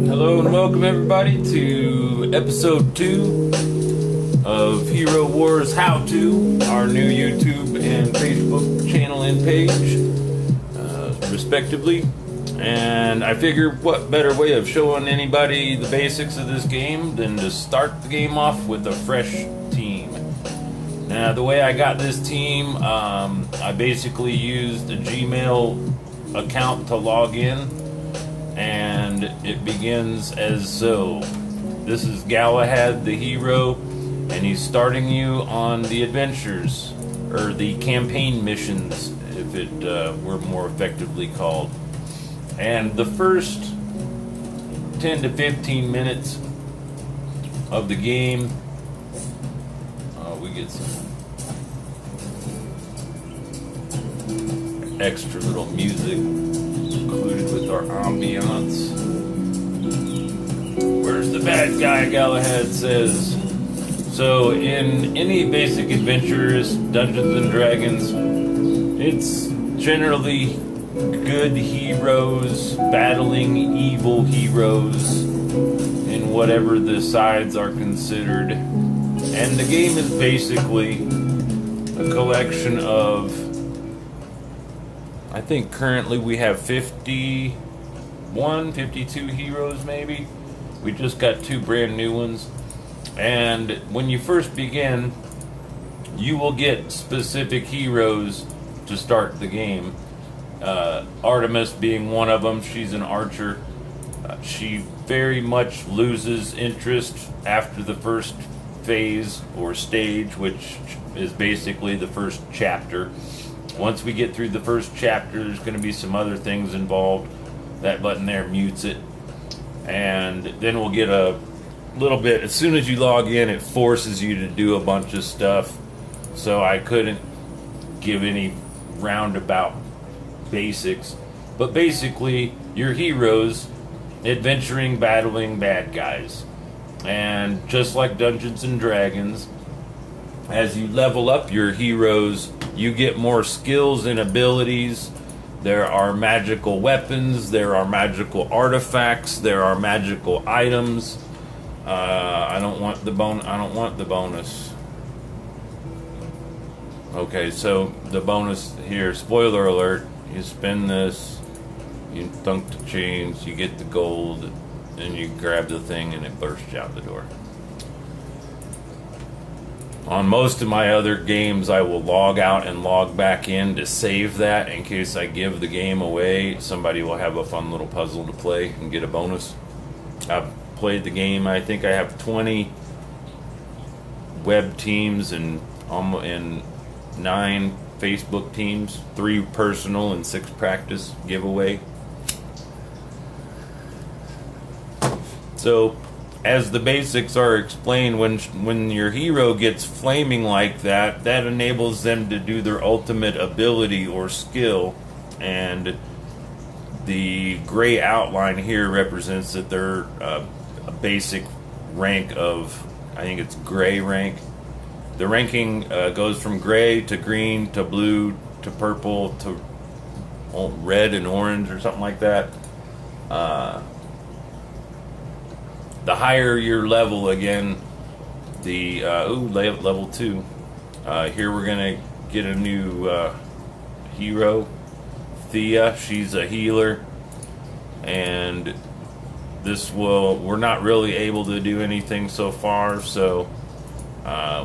Hello and welcome everybody to episode 2 of Hero Wars How To, our new YouTube and Facebook channel and page, respectively. And I figured what better way of showing anybody the basics of this game than to start the game off with a fresh team. Now, the way I got this team, I basically used a Gmail account to log in, and it begins as so. This is Galahad the hero, and he's starting you on the adventures, or the campaign missions, if it were more effectively called. And the first 10 to 15 minutes of the game, we get some extra little music included with our ambiance. Where's the bad guy? Galahad says. So in any basic adventures, Dungeons and Dragons, it's generally good heroes battling evil heroes in whatever the sides are considered. And the game is basically a collection of, I think currently we have 51, 52 heroes maybe. We just got 2 brand new ones. And when you first begin, you will get specific heroes to start the game. Artemis being one of them. She's an archer. She very much loses interest after the first phase or stage, which is basically the first chapter. Once we get through the first chapter, there's going to be some other things involved. That button there mutes it. And then we'll get a little bit, as soon as you log in, it forces you to do a bunch of stuff. So I couldn't give any roundabout basics. But basically, your heroes adventuring, battling bad guys. And just like Dungeons and Dragons, as you level up your heroes, you get more skills and abilities. There are magical weapons, there are magical artifacts, there are magical items. I don't want the bonus. Okay, so the bonus here, spoiler alert, you spend this, you thunk the chains, you get the gold, and you grab the thing and it bursts out the door. On most of my other games, I will log out and log back in to save that in case I give the game away. Somebody will have a fun little puzzle to play and get a bonus. I've played the game. I think I have 20 web teams and 9 Facebook teams, 3 personal and 6 practice giveaway. So, as the basics are explained, when your hero gets flaming like that, that enables them to do their ultimate ability or skill. And the gray outline here represents that they're a basic rank of, I think it's gray rank. The ranking goes from gray to green to blue to purple to red and orange or something like that. The higher your level, again, the level 2. Here we're gonna get a new hero, Thea. She's a healer, and we're not really able to do anything so far, so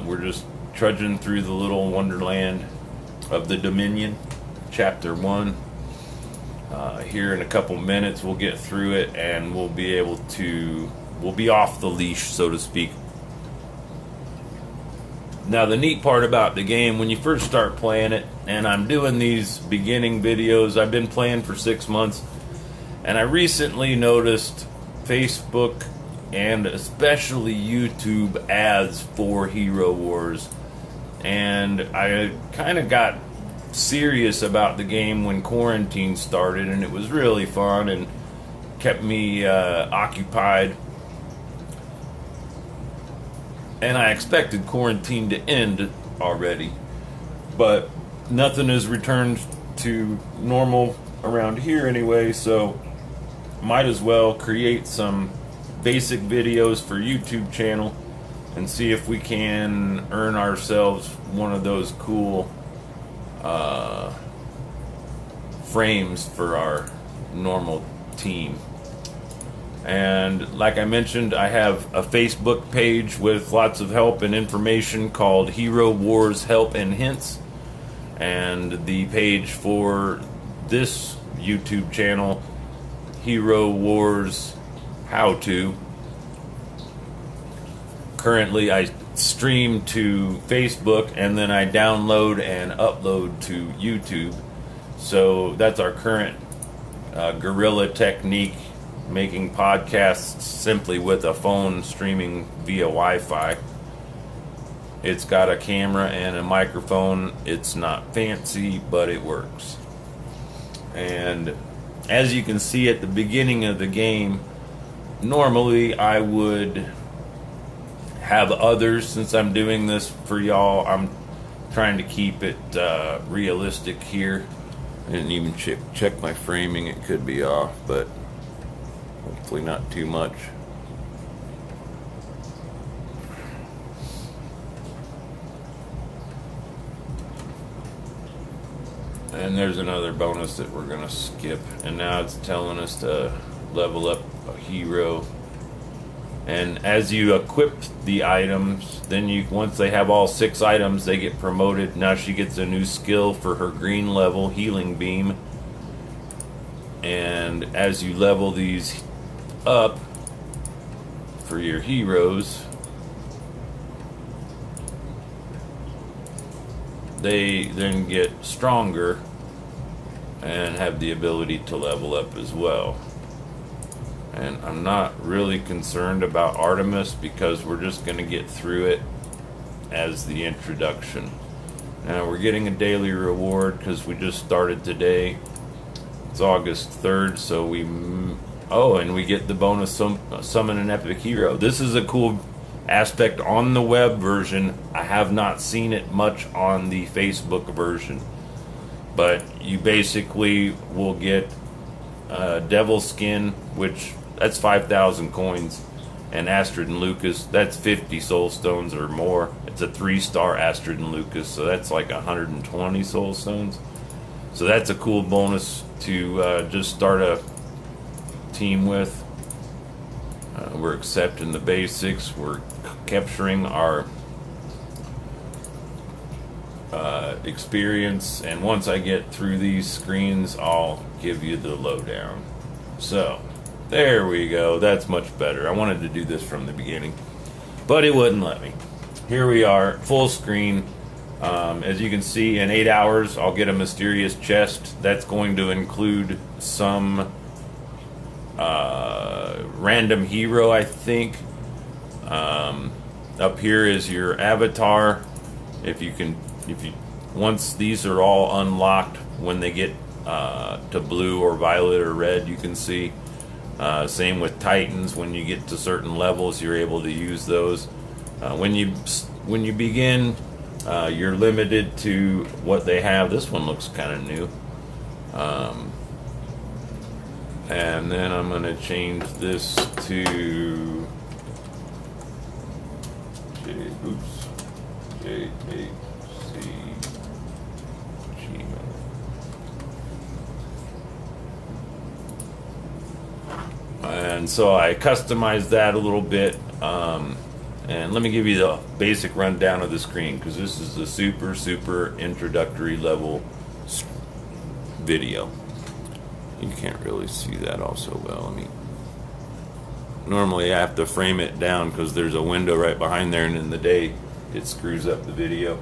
we're just trudging through the little wonderland of the Dominion, Chapter 1. Here in a couple minutes we'll get through it and we'll be able to will be off the leash, so to speak. Now, the neat part about the game, when you first start playing it, and I'm doing these beginning videos, I've been playing for 6 months, and I recently noticed Facebook and especially YouTube ads for Hero Wars. And I kind of got serious about the game when quarantine started, and it was really fun and kept me occupied. And I expected quarantine to end already, but nothing has returned to normal around here anyway, so might as well create some basic videos for YouTube channel and see if we can earn ourselves one of those cool frames for our normal team. And like I mentioned, I have a Facebook page with lots of help and information called Hero Wars Help and Hints, and the page for this YouTube channel, Hero Wars How To. Currently I stream to Facebook and then I download and upload to YouTube. So that's our current guerrilla technique, making podcasts simply with a phone streaming via Wi-Fi. It's got a camera and a microphone. It's not fancy, but it works. And as you can see at the beginning of the game, normally I would have others. Since I'm doing this for y'all, I'm trying to keep it realistic here. I didn't even check my framing. It could be off, but hopefully not too much. And there's another bonus that we're gonna skip, and now it's telling us to level up a hero. And as you equip the items, then once they have all 6 items, they get promoted. Now she gets a new skill for her green level, Healing Beam. And as you level these up for your heroes, they then get stronger and have the ability to level up as well. And I'm not really concerned about Artemis because we're just going to get through it as the introduction. Now we're getting a daily reward because we just started today. It's August 3rd, so and we get the bonus summon an epic hero. This is a cool aspect on the web version. I have not seen it much on the Facebook version, but you basically will get Devil Skin, which that's 5,000 coins, and Astrid and Lucas, that's 50 soul stones or more. It's a 3-star Astrid and Lucas, so that's like 120 soul stones. So that's a cool bonus to just start a team with. We're accepting the basics. We're capturing our experience, and once I get through these screens, I'll give you the lowdown. So there we go. That's much better. I wanted to do this from the beginning, but it wouldn't let me. Here we are, full screen. As you can see, in 8 hours I'll get a mysterious chest. That's going to include some random hero, I think. Up here is your avatar. Once these are all unlocked, when they get to blue or violet or red, you can see. Same with Titans. When you get to certain levels, you're able to use those. When you begin, you're limited to what they have. This one looks kind of new. And then I'm going to change this to JHC Gmail. And so I customized that a little bit. And let me give you the basic rundown of the screen, because this is the super introductory level video. You can't really see that all so well. Normally I have to frame it down because there's a window right behind there, and in the day it screws up the video.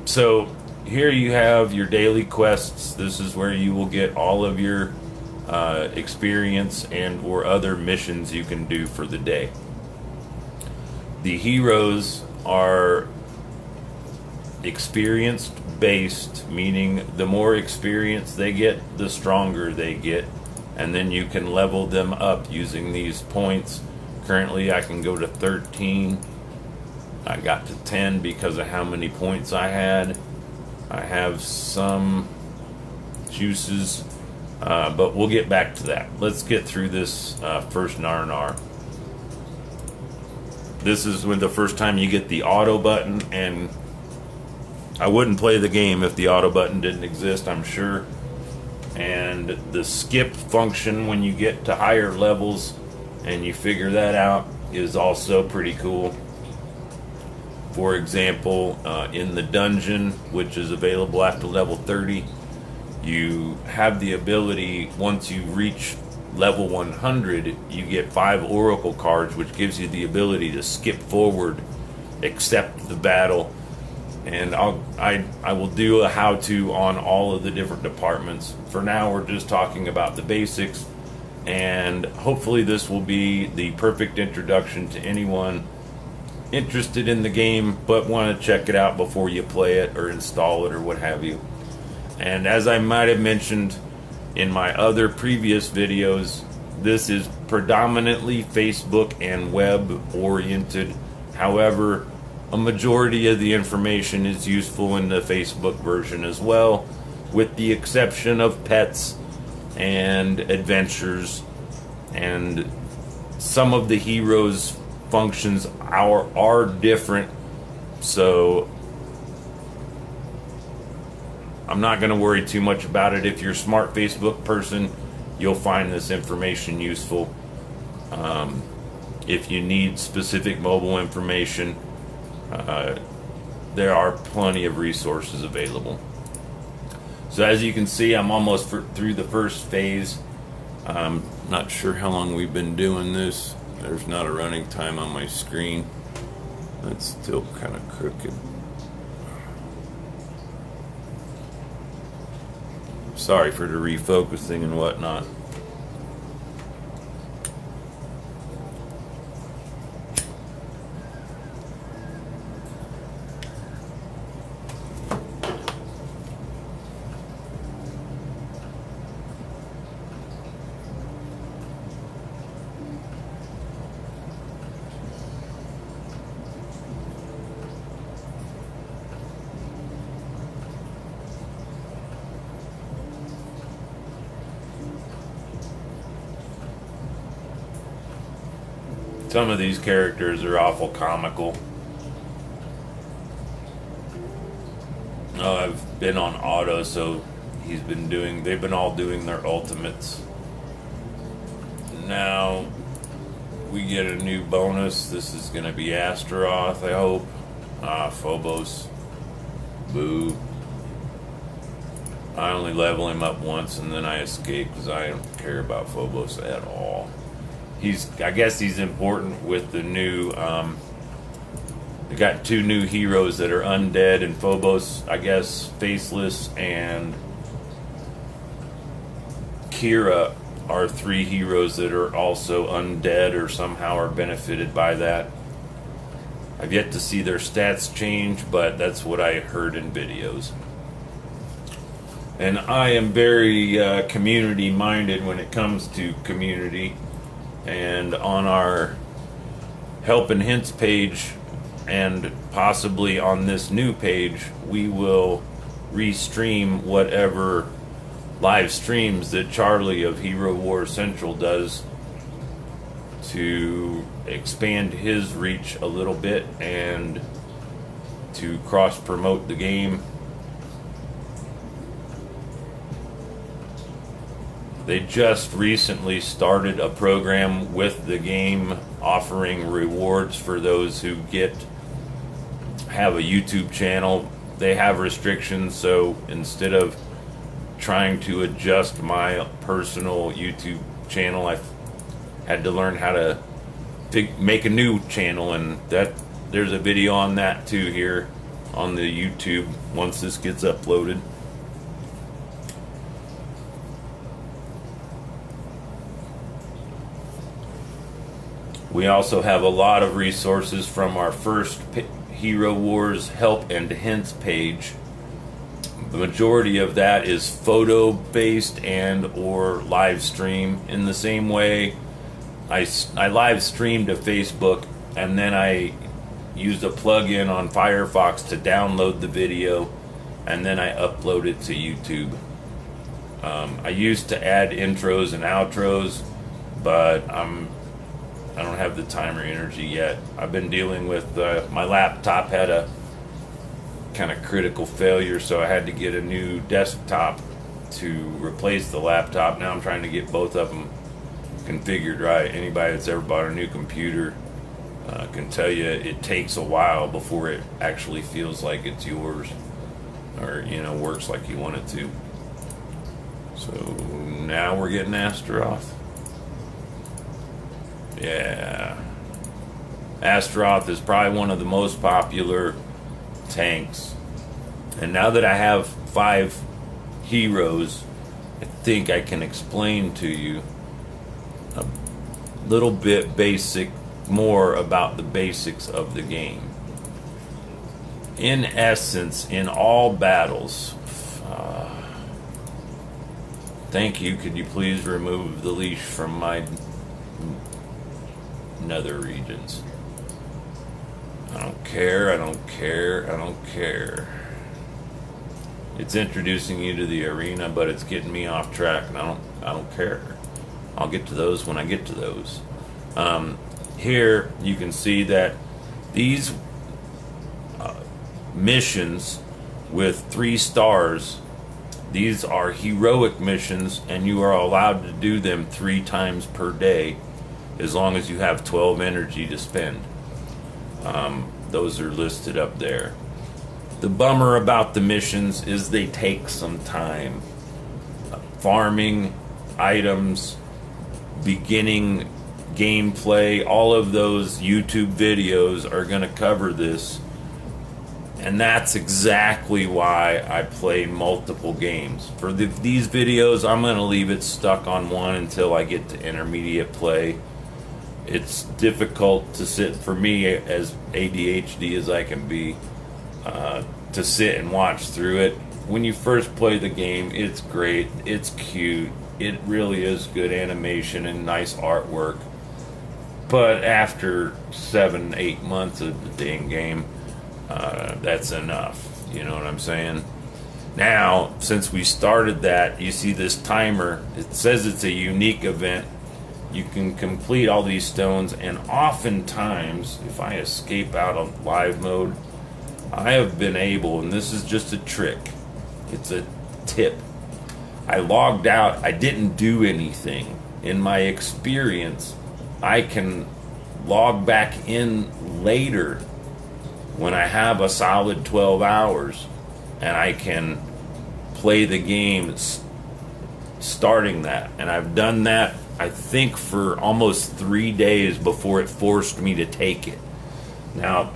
So here you have your daily quests. This is where you will get all of your experience and or other missions you can do for the day. The heroes are experience based, meaning the more experience they get, the stronger they get, and then you can level them up using these points. Currently I can go to 13. I got to 10 because of how many points I had. I have some juices, but we'll get back to that. Let's get through this first Narnar. This is when the first time you get the auto button, and I wouldn't play the game if the auto button didn't exist, I'm sure. And the skip function when you get to higher levels and you figure that out is also pretty cool. For example, in the dungeon, which is available after level 30, you have the ability, once you reach level 100, you get 5 oracle cards, which gives you the ability to skip forward, accept the battle. And I will do a how-to on all of the different departments. For now, we're just talking about the basics, and hopefully this will be the perfect introduction to anyone interested in the game but want to check it out before you play it or install it or what have you. And as I might have mentioned in my other previous videos, this is predominantly Facebook and web oriented. However, a majority of the information is useful in the Facebook version as well, with the exception of pets and adventures, and some of the heroes' functions are different, so I'm not going to worry too much about it. If you're a smart Facebook person, you'll find this information useful. If you need specific mobile information, there are plenty of resources available. So as you can see, I'm almost through the first phase. I'm not sure how long we've been doing this. There's not a running time on my screen. That's still kind of crooked. Sorry for the refocusing and whatnot. Some of these characters are awful comical. Oh, I've been on auto, so they've been all doing their ultimates. Now we get a new bonus. This is going to be Astaroth, I hope. Phobos. Boo. I only level him up once and then I escape because I don't care about Phobos at all. I guess he's important with the new, they got 2 new heroes that are undead, and Phobos, I guess, Faceless and Kira are 3 heroes that are also undead or somehow are benefited by that. I've yet to see their stats change, but that's what I heard in videos. And I am very community minded when it comes to community. And on our help and hints page, and possibly on this new page, we will restream whatever live streams that Charlie of Hero War Central does to expand his reach a little bit and to cross promote the game. They just recently started a program with the game offering rewards for those who have a YouTube channel. They have restrictions, so instead of trying to adjust my personal YouTube channel, I had to learn how to make a new channel, and there's a video on that too here on the YouTube once this gets uploaded. We also have a lot of resources from our first Hero Wars help and hints page. The majority of that is photo based and or live stream. In the same way, I live stream to Facebook, and then I used a plug-in on Firefox to download the video, and then I upload it to YouTube. I used to add intros and outros, but I don't have the time or energy yet. I've been dealing with my laptop had a kind of critical failure, so I had to get a new desktop to replace the laptop. Now I'm trying to get both of them configured right. Anybody that's ever bought a new computer can tell you it takes a while before it actually feels like it's yours, or works like you want it to. So now we're getting Astaroth. Yeah, Astaroth is probably one of the most popular tanks, and now that I have 5 heroes, I think I can explain to you a little bit more about the basics of the game. In essence, in all battles, thank you, could you please remove the leash from my nether regions? I don't care, I don't care, I don't care. It's introducing you to the arena, but it's getting me off track, and I don't care. I'll get to those when I get to those. Here you can see that these missions with 3 stars, these are heroic missions, and you are allowed to do them 3 times per day, as long as you have 12 energy to spend. Those are listed up there. The bummer about the missions is they take some time. Farming, items, beginning gameplay, all of those YouTube videos are going to cover this. And that's exactly why I play multiple games. For these videos, I'm going to leave it stuck on one until I get to intermediate play. It's difficult to sit, for me, as ADHD as I can be, to sit and watch through it. When you first play the game, it's great, it's cute, it really is good animation and nice artwork. But after 7-8 months of the dang game, that's enough. You know what I'm saying? Now, since we started that, you see this timer. It says it's a unique event. You can complete all these stones, and oftentimes, if I escape out of live mode, I have been able, and this is just a trick, it's a tip. I logged out, I didn't do anything. In my experience, I can log back in later when I have a solid 12 hours, and I can play the game starting that. And I've done that, I think, for almost 3 days before it forced me to take it. Now,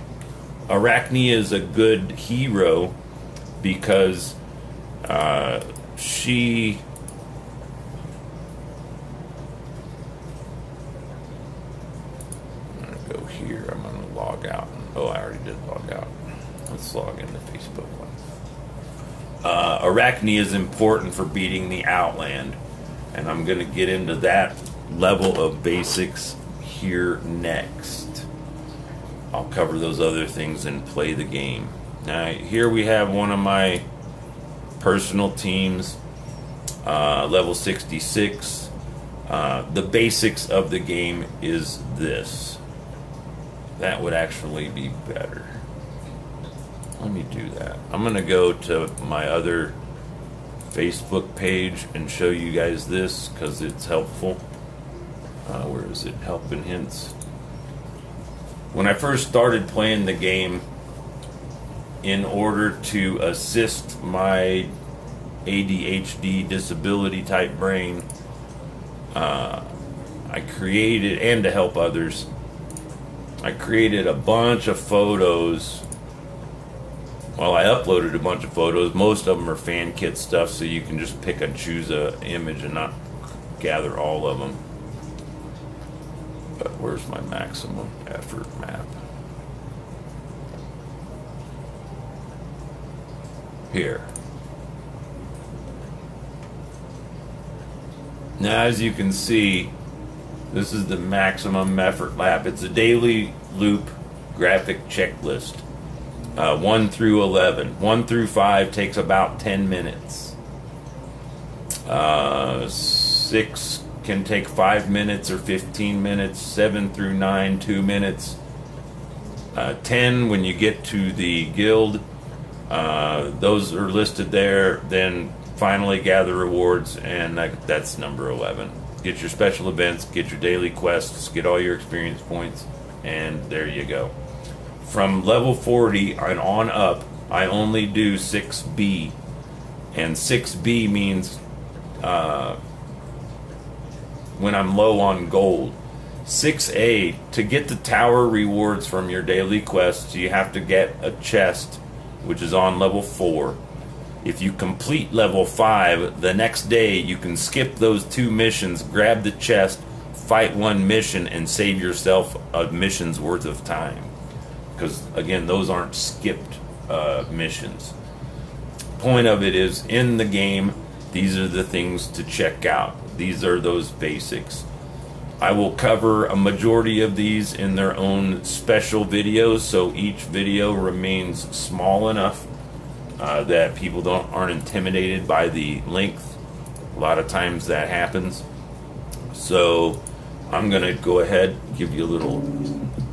Arachne is a good hero because she... I'm going to go here. I'm going to log out. Oh, I already did log out. Let's log into Facebook one. Arachne is important for beating the Outland, and I'm going to get into that level of basics here next. I'll cover those other things and play the game. Now, here we have one of my personal teams, level 66. The basics of the game is this. That would actually be better. Let me do that. I'm going to go to my other Facebook page and show you guys this because it's helpful. Where is it? Help and hints. When I first started playing the game, in order to assist my ADHD disability type brain, I created, and to help others, I created a bunch of photos. Well, I uploaded a bunch of photos. Most of them are fan kit stuff, so you can just pick and choose a image and not gather all of them. But where's my maximum effort map? Here. Now, as you can see, this is the maximum effort lap. It's a daily loop graphic checklist. 1 through 11. 1 through 5 takes about 10 minutes. 6 can take 5 minutes or 15 minutes. 7 through 9, 2 minutes. 10, when you get to the guild, those are listed there. Then finally gather rewards, and that's number 11. Get your special events, get your daily quests, get all your experience points, and there you go. From level 40 and on up, I only do 6B. And 6B means when I'm low on gold. 6A, to get the tower rewards from your daily quests, you have to get a chest, which is on level 4. If you complete level 5, the next day you can skip those 2 missions, grab the chest, fight 1 mission, and save yourself a mission's worth of time. Because, again, those aren't skipped missions. Point of it is, in the game, these are the things to check out. These are those basics. I will cover a majority of these in their own special videos, so each video remains small enough that people aren't intimidated by the length. A lot of times that happens. So I'm going to go ahead, give you a little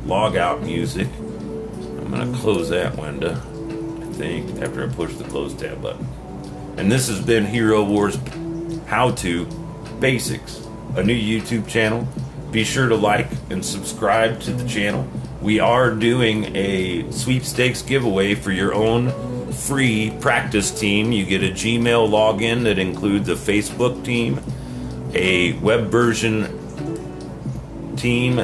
log out music. I'm going to close that window, I think, after I push the close tab button. And this has been Hero Wars How To Basics, a new YouTube channel. Be sure to like and subscribe to the channel. We are doing a sweepstakes giveaway for your own free practice team. You get a Gmail login that includes a Facebook team, a web version team,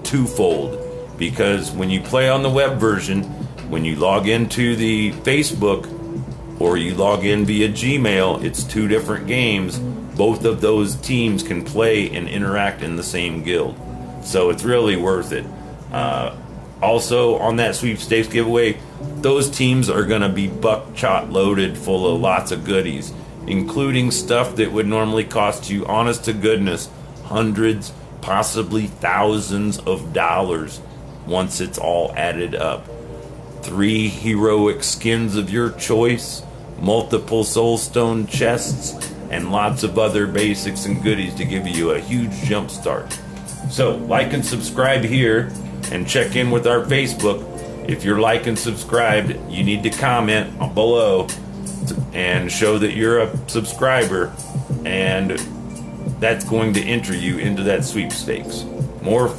twofold. Because when you play on the web version, when you log into the Facebook or you log in via Gmail, it's 2 different games. Both of those teams can play and interact in the same guild. So it's really worth it. Also, on that sweepstakes giveaway, those teams are going to be buckshot loaded full of lots of goodies, including stuff that would normally cost you, honest to goodness, hundreds, possibly thousands of dollars once it's all added up. 3 heroic skins of your choice, multiple soulstone chests, and lots of other basics and goodies to give you a huge jump start. So like and subscribe here, and check in with our Facebook. If you're like and subscribed, you need to comment below and show that you're a subscriber, and that's going to enter you into that sweepstakes. More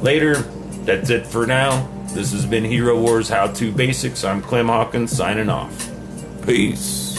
later. That's it for now. This has been Hero Wars How To Basics. I'm Clem Hawkins signing off. Peace.